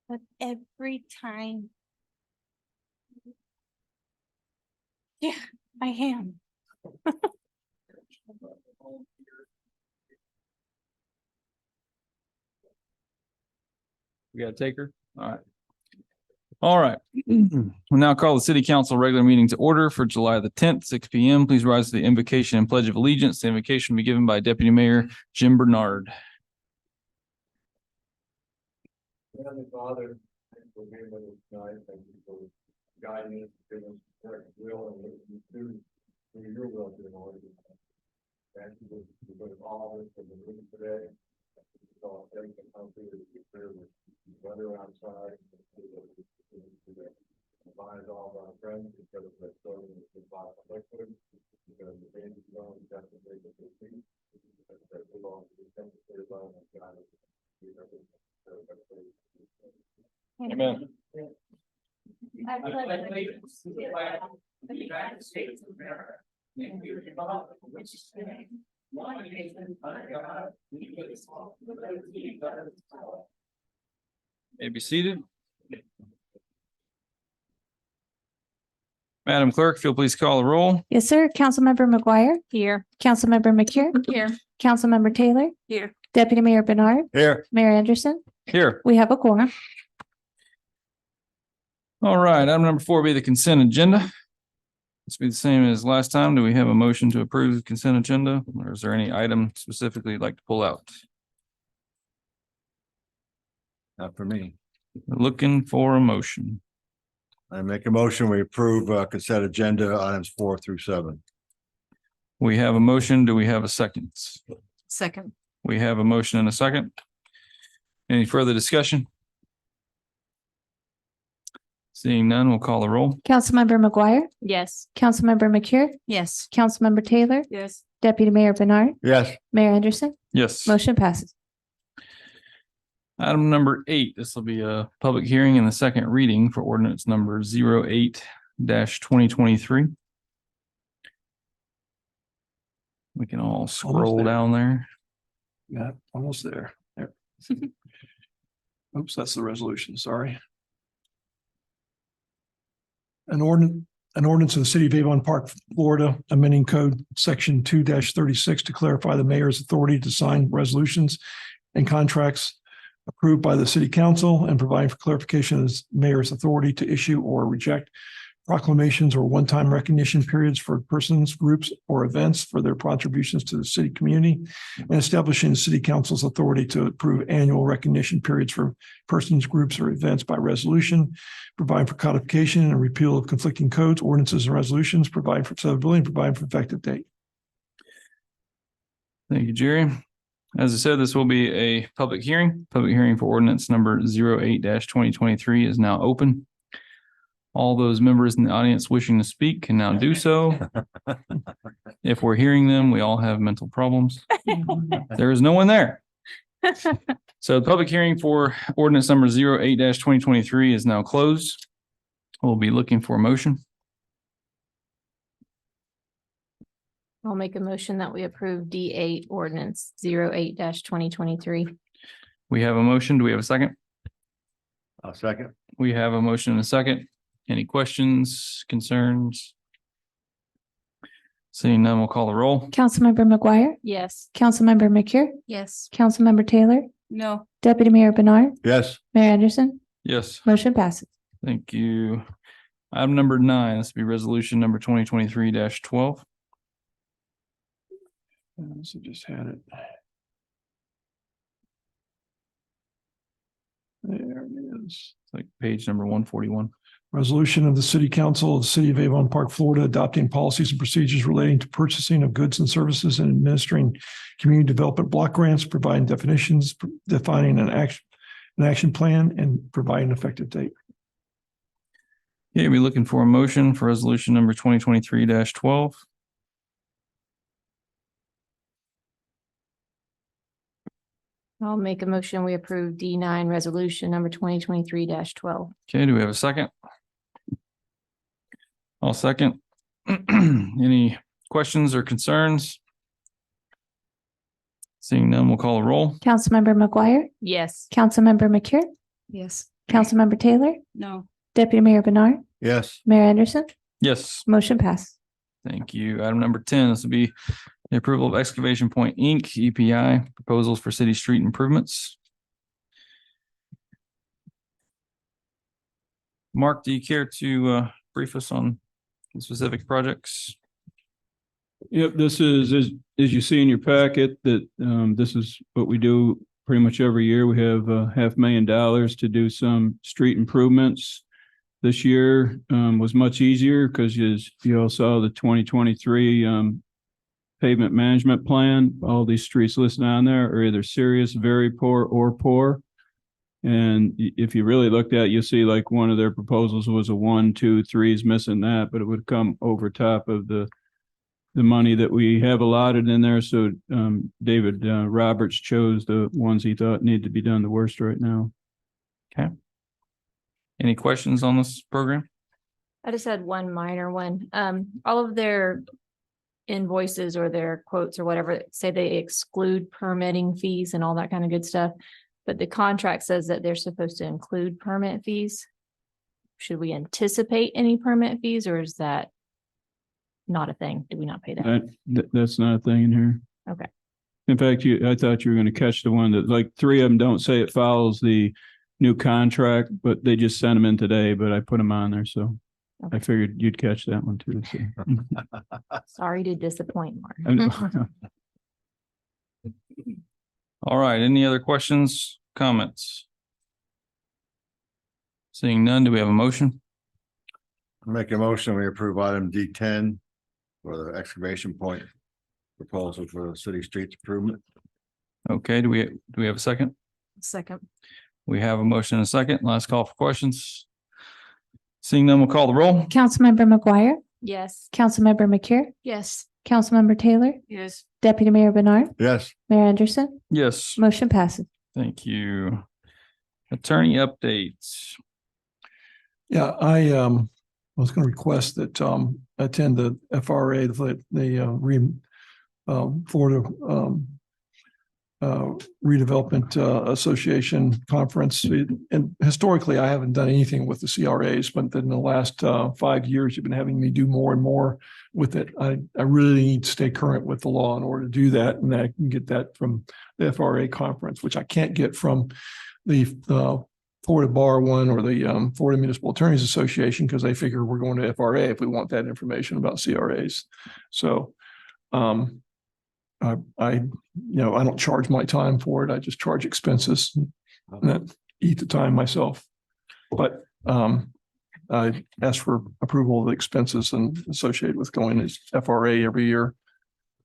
But every time. Yeah, I am. We got a taker? All right. All right. We'll now call the city council regular meeting to order for July the 10th, 6 p.m. Please rise to the invocation and pledge of allegiance. The invocation will be given by Deputy Mayor Jim Bernard. Heavenly Father, thank you for being with us tonight. Thank you for guiding us, giving us the correct will and listening to your will to the Lord. Thank you for all of us for the meeting today. So everything comes through the clear with weather outside. Advise all of our friends because of the story of the bottom liquid, because the danger zone is definitely the feet. That belongs to the temporary zone of God. Amen. I pledge allegiance to the flag of the United States of America, and to the republic for which it stands, one nation under God, indivisible, with liberty and justice for all. May be seated. Madam Clerk, if you'll please call the roll. Yes, sir. Councilmember McGuire. Here. Councilmember McCure. Here. Councilmember Taylor. Here. Deputy Mayor Bernard. Here. Mayor Anderson. Here. We have a quorum. All right. Item number 4 will be the consent agenda. This will be the same as last time. Do we have a motion to approve the consent agenda? Or is there any item specifically you'd like to pull out? Not for me. Looking for a motion. I make a motion, we approve consent agenda items 4 through 7. We have a motion. Do we have a second? Second. We have a motion and a second. Any further discussion? Seeing none, we'll call the roll. Councilmember McGuire. Yes. Councilmember McCure. Yes. Councilmember Taylor. Yes. Deputy Mayor Bernard. Yes. Mayor Anderson. Yes. Motion passes. Item number 8, this will be a public hearing and the second reading for ordinance number 08-2023. We can all scroll there. down there. Yeah, almost there. There. Oops, that's the resolution, sorry. An ordinance of the city of Avon Park, Florida, amending code section 2-36 to clarify the mayor's authority to sign resolutions and contracts approved by the city council and providing for clarification of the mayor's authority to issue or reject proclamations or one-time recognition periods for persons, groups, or events for their contributions to the city community, and establishing the city council's authority to approve annual recognition periods for persons, groups, or events by resolution, providing for codification and repeal of conflicting codes, ordinances, and resolutions, providing for severability, and providing for effective date. Thank you, Jerry. As I said, this will be a public hearing. Public hearing for ordinance number 08-2023 is now open. All those members in the audience wishing to speak can now do so. If we're hearing them, we all have mental problems. There is no one there. So the public hearing for ordinance number 08-2023 is now closed. We'll be looking for a motion. I'll make a motion that we approve D8 ordinance 08-2023. We have a motion. Do we have a second? I'll second. We have a motion and a second. Any questions, concerns? Seeing none, we'll call the roll. Councilmember McGuire. Yes. Councilmember McCure. Yes. Councilmember Taylor. No. Deputy Mayor Bernard. Yes. Mayor Anderson. Yes, Motion passes. thank you. Item number 9, this will be resolution number 2023-12. So just had it. There it is. It's like page number 141. Resolution of the City Council of the City of Avon Park, Florida, adopting policies and procedures relating to purchasing of goods and services and administering community development block grants, providing definitions, defining an action plan, and providing an effective date. Yeah, we're looking for a motion for resolution number 2023-12. I'll make a motion. We approve D9 resolution number 2023-12. Okay, do we have a second? I'll second. Any questions or concerns? Seeing none, we'll call a roll. Councilmember McGuire. Yes. Councilmember McCure. Yes. Councilmember Taylor, No. Deputy Mayor Bernard, Yes. Mayor Anderson, Yes. motion passed. Thank you. Item number 10, this will be the approval of Excavation Point Inc., EPI, proposals for city street improvements. Mark, do you care to brief us on the specific projects? Yep, this is, as you see in your packet, that this is what we do pretty much every year. We have $500,000 to do some street improvements. This year was much easier because as you all saw the 2023 pavement management plan, all these streets listed on there are either serious, very poor, or poor. And if you really looked at it, you'll see like one of their proposals was a 1, 2, 3 is missing that, but it would come over top of the money that we have allotted in there. So David Roberts chose the ones he thought need to be done the worst right now. Okay. Any questions on this program? I just had one minor one. All of their invoices or their quotes or whatever say they exclude permitting fees and all that kind of good stuff. But the contract says that they're supposed to include permit fees. Should we anticipate any permit fees or is that not a thing? Do we not pay that? That's not a thing in here. Okay. In fact, I thought you were going to catch the one that like 3 of them don't say it follows the new contract, but they just sent them in today, but I put them on there. So I figured you'd catch that one too. So. Sorry to disappoint, Mark. I know. All right, any other questions, comments? Seeing none, do we have a motion? Make a motion, we approve item D10 for the excavation point proposal for city streets improvement. Okay, do we have a second? Second. We have a motion and a second. Last call for questions. Seeing none, we'll call the roll. Councilmember McGuire, Yes. Councilmember McCure, Yes. Councilmember Taylor, Yes. Deputy Mayor Bernard, Yes. Mayor Anderson, Yes, motion passes. thank you. Attorney updates. Yeah, I was going to request that attend the FRA, Florida Redevelopment Association Conference. And historically, I haven't done anything with the CRAs, but in the last 5 years, you've been having me do more and more with it. I really need to stay current with the law in order to do that. And I can get that from the FRA conference, which I can't get from the Florida Bar one or the Florida Municipal Attorneys Association, because they figure we're going to FRA if we want that information about CRAs. So I don't charge my time for it. I just charge expenses and I eat the time myself. But I ask for approval of the expenses and associated with going as FRA every year.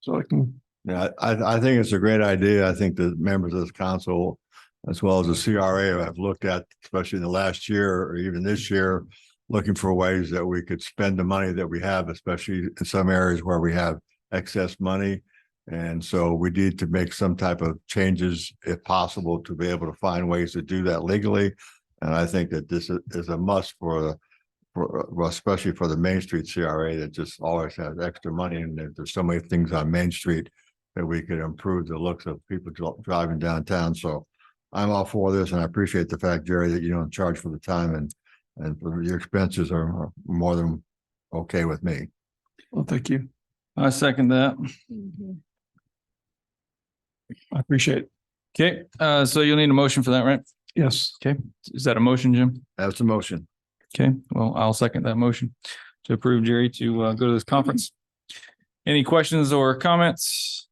So I can. Yeah, I think it's a great idea. I think the members of this council, as well as the CRA, have looked at, especially in the last year or even this year, looking for ways that we could spend the money that we have, especially in some areas where we have excess money. And so we need to make some type of changes, if possible, to be able to find ways to do that legally. And I think that this is a must for especially for the Main Street CRA that just always has extra money. And there's so many things on Main Street that we could improve the looks of people driving downtown. So I'm all for this, and I appreciate the fact, Jerry, that you don't charge for the time and for your expenses are more than okay with me. Well, thank you. I second that. I appreciate it. Okay, so you'll need a motion for that, right? Yes. Okay, is that a motion, Jim? That's a motion. Okay, well, I'll second that motion to approve Jerry to go to this conference. Any questions or comments?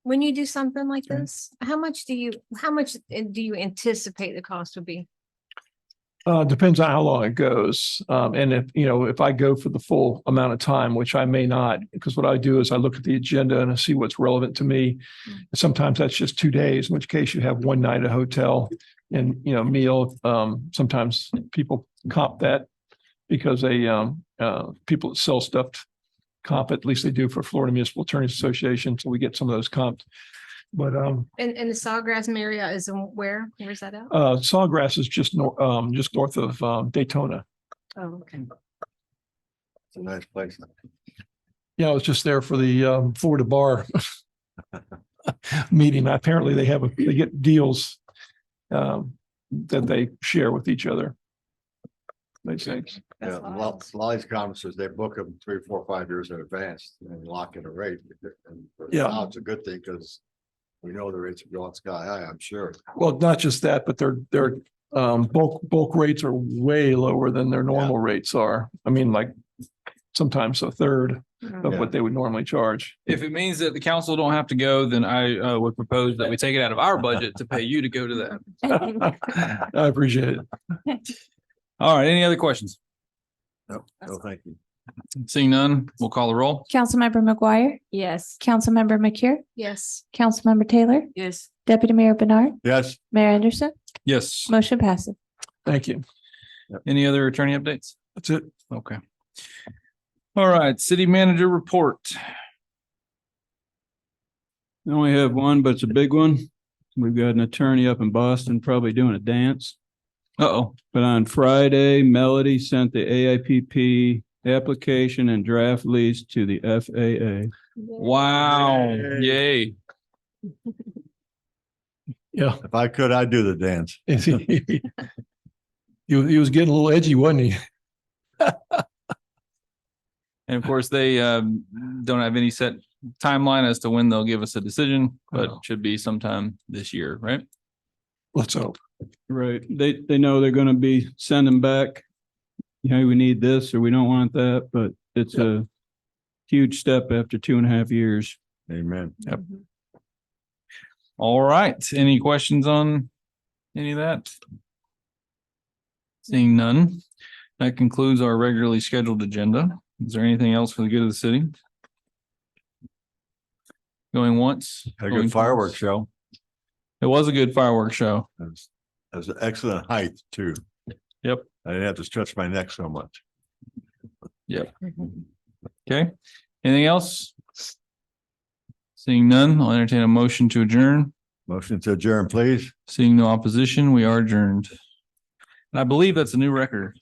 When you do something like this, how much do you anticipate the cost would be? Depends on how long it goes. And if I go for the full amount of time, which I may not, because what I do is I look at the agenda and I see what's relevant to me. Sometimes that's just 2 days, in which case you have one night at a hotel and, meal. Sometimes people comp that because people that sell stuff comp, at least they do for Florida Municipal Attorneys Association. So we get some of those comped. But And the Sawgrass Marriott is where? Where's that at? Sawgrass is just north of Daytona. Oh, okay. It's a nice place. Yeah, I was just there for the Florida Bar meeting. Apparently they get deals. that they share with each other. Makes sense. Yeah, a lot of these conferences, they book them 3, 4, 5 years in advance and lock in a rate. And for Yeah. now, it's a good thing because we know the rates are going sky high, I'm sure. Well, not just that, but their bulk rates are way lower than their normal rates are. I mean, like sometimes a third of Yeah. what they would normally charge. If it means that the council don't have to go, then I would propose that we take it out of our budget to pay you to go to that. I appreciate it. All right, any other questions? No, thank you. Seeing none, we'll call the roll. Councilmember McGuire, Yes. Councilmember McCure, Yes. Councilmember Taylor, Yes. Deputy Mayor Bernard, Yes, Mayor Anderson, Yes. motion passes. Thank you. Any other attorney updates? That's it. Okay. All right, city manager report. I only have one, but it's a big one. We've got an attorney up in Boston probably doing a dance. Uh-oh. But on Friday, Melody sent the AIPP application and draft lease to the FAA. Wow. Yay. Yeah. if I could, I'd do the dance. He was getting a little edgy, wasn't he? And of course, they don't have any set timeline as to when they'll give us a decision, but Oh. should be sometime this year, right? Let's hope. Right. They know they're gonna be sending back, we need this or we don't want that, but it's a huge step after 2.5 years. Amen. All right. Any questions on any of that? Seeing none, that concludes our regularly scheduled agenda. Is there anything else for the good of the city? Going once? Had a Going good fireworks twice? show. It was a good fireworks show. It was an excellent height too. Yep. I didn't have to stretch my neck so much. Okay. Anything else? Seeing none, I'll entertain a motion to adjourn. Motion to adjourn, please. Seeing no opposition, we are adjourned. And I believe that's a new record.